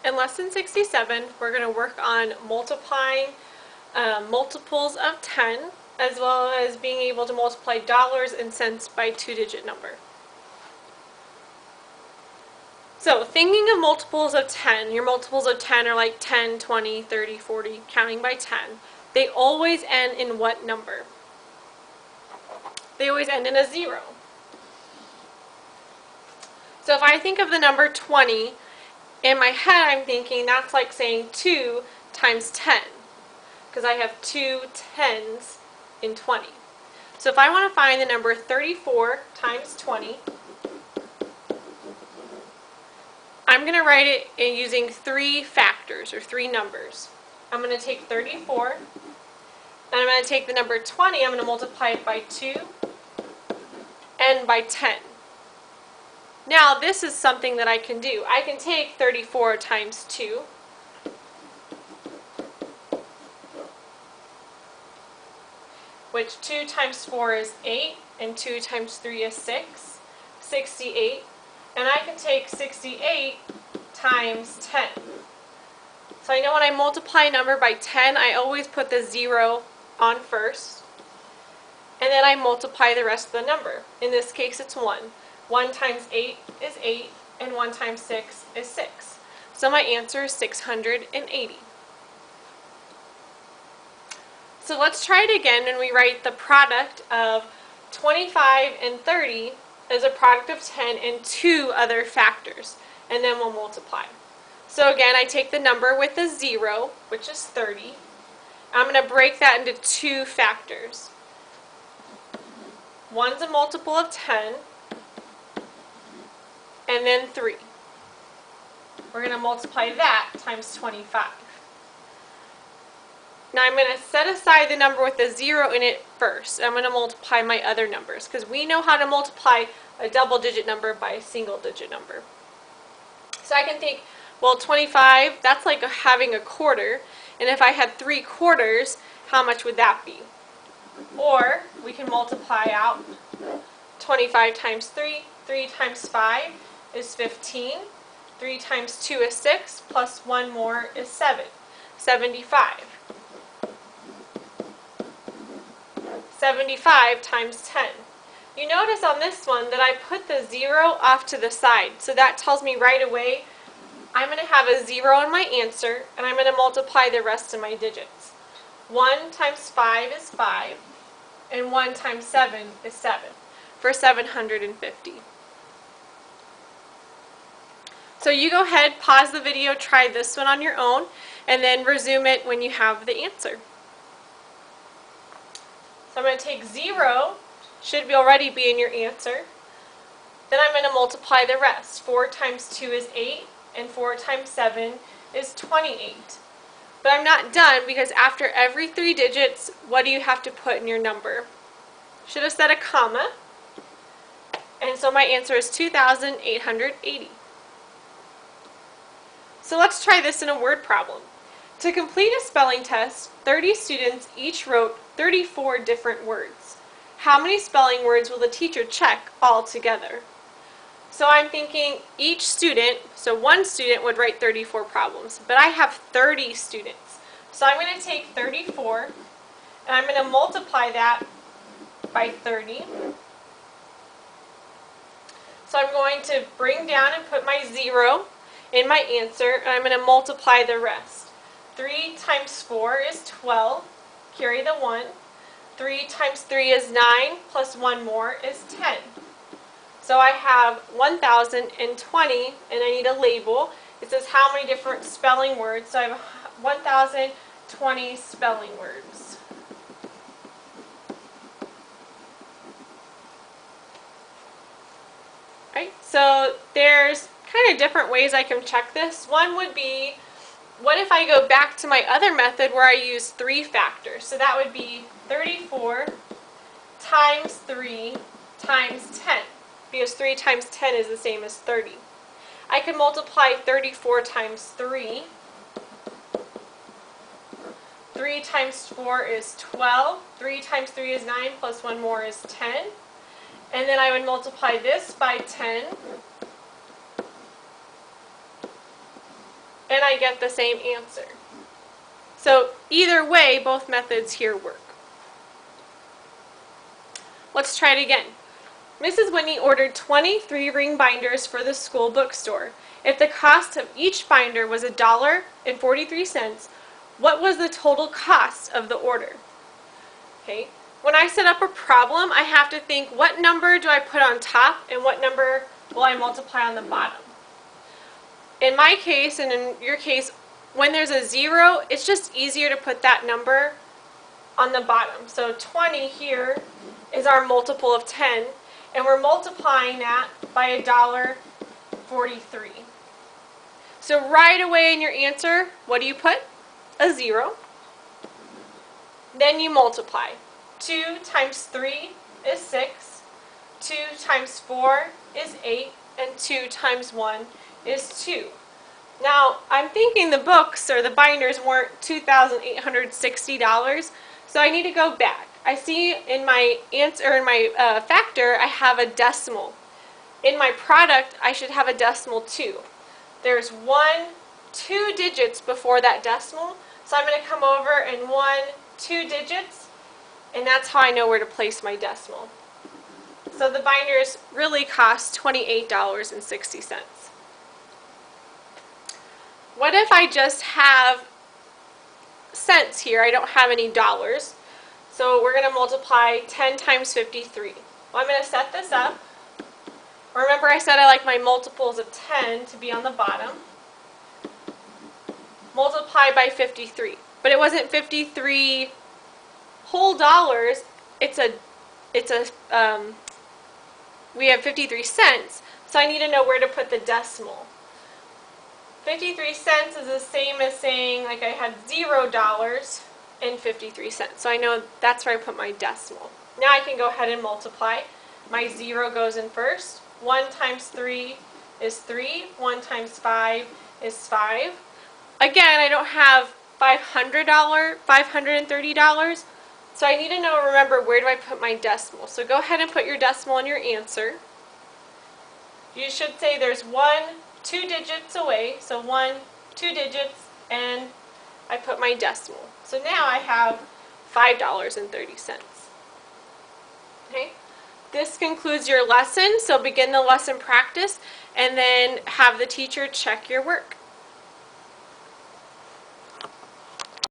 In lesson 67, we're going to work on multiplying multiples of 10, as well as being able to multiply dollars and cents by a two-digit number. So thinking of multiples of 10, your multiples of 10 are like 10, 20, 30, 40, counting by 10. They always end in what number? They always end in a 0. So if I think of the number 20, in my head I'm thinking that's like saying 2 times 10, because I have two tens in 20. So if I want to find the number 34 times 20, I'm going to write it using three factors, or three numbers. I'm going to take 34, and I'm going to take the number 20, I'm going to multiply it by 2 and by 10. Now this is something that I can do. I can take 34 times 2, which 2 times 4 is 8, and 2 times 3 is 6, 68. And I can take 68 times 10. So I know when I multiply a number by 10, I always put the 0 on first. And then I multiply the rest of the number. In this case, it's 1. 1 times 8 is 8, and 1 times 6 is 6. So my answer is 680. So let's try it again when we write the product of 25 and 30 as a product of 10 and two other factors, and then we'll multiply. So again, I take the number with the 0, which is 30. I'm going to break that into two factors. One's a multiple of 10, and then 3. We're going to multiply that times 25. Now I'm going to set aside the number with the 0 in it first. I'm going to multiply my other numbers, because we know how to multiply a double-digit number by a single-digit number. So I can think, well, 25, that's like having a quarter, and if I had 3 quarters, how much would that be? Or we can multiply out 25 times 3. 3 times 5 is 15. 3 times 2 is 6, plus 1 more is 7. 75. 75 times 10. You notice on this one that I put the 0 off to the side, so that tells me right away I'm going to have a 0 in my answer, and I'm going to multiply the rest of my digits. 1 times 5 is 5, and 1 times 7 is 7, for 750. So you go ahead, pause the video, try this one on your own, and then resume it when you have the answer. So I'm going to take 0, should already be in your answer. Then I'm going to multiply the rest. 4 times 2 is 8, and 4 times 7 is 28. But I'm not done, because after every 3 digits, what do you have to put in your number? Should have said a comma. And so my answer is 2,880. So let's try this in a word problem. To complete a spelling test, 30 students each wrote 34 different words. How many spelling words will the teacher check all together? So I'm thinking each student, so one student would write 34 problems, but I have 30 students. So I'm going to take 34, and I'm going to multiply that by 30. So I'm going to bring down and put my 0 in my answer, and I'm going to multiply the rest. 3 times 4 is 12, carry the 1. 3 times 3 is 9, plus 1 more is 10. So I have 1,020, and I need a label. It says how many different spelling words, so I have 1,020 spelling words. Right, so there's kind of different ways I can check this. One would be, what if I go back to my other method where I use 3 factors? So that would be 34 times 3 times 10, because 3 times 10 is the same as 30. I can multiply 34 times 3. 3 times 4 is 12. 3 times 3 is 9, plus 1 more is 10. And then I would multiply this by 10. and I get the same answer. So either way, both methods here work. Let's try it again. Mrs. Whitney ordered 20 3-ring binders for the school bookstore. If the cost of each binder was $1.43, what was the total cost of the order? Okay. When I set up a problem, I have to think, what number do I put on top and what number will I multiply on the bottom? In my case, and in your case, when there's a 0, it's just easier to put that number on the bottom. So 20 here is our multiple of 10, and we're multiplying that by $1.43. So right away in your answer, what do you put? A 0. Then you multiply. 2 times 3 is 6, 2 times 4 is 8, and 2 times 1 is 2. Now, I'm thinking the books or the binders weren't $2,860, so I need to go back. I see in my answer, in my factor, I have a decimal. In my product, I should have a decimal too. There's 2 digits before that decimal, so I'm going to come over and 2 digits, and that's how I know where to place my decimal. So the binders really cost $28.60. What if I just have cents here? I don't have any dollars. So we're going to multiply 10 times 53. Well, I'm going to set this up. Remember I said I like my multiples of 10 to be on the bottom. Multiply by 53. But it wasn't 53 whole dollars. We have 53 cents. So I need to know where to put the decimal. 53 cents is the same as saying like I had $0 and 53 cents. So I know that's where I put my decimal. Now I can go ahead and multiply. My 0 goes in first. 1 times 3 is 3. 1 times 5 is 5. Again, I don't have $530. So I need to know, remember, where do I put my decimal? So go ahead and put your decimal in your answer. You should say there's 2 digits away, so 2 digits, and I put my decimal. So now I have $5.30. Okay? This concludes your lesson, so begin the lesson practice and then have the teacher check your work.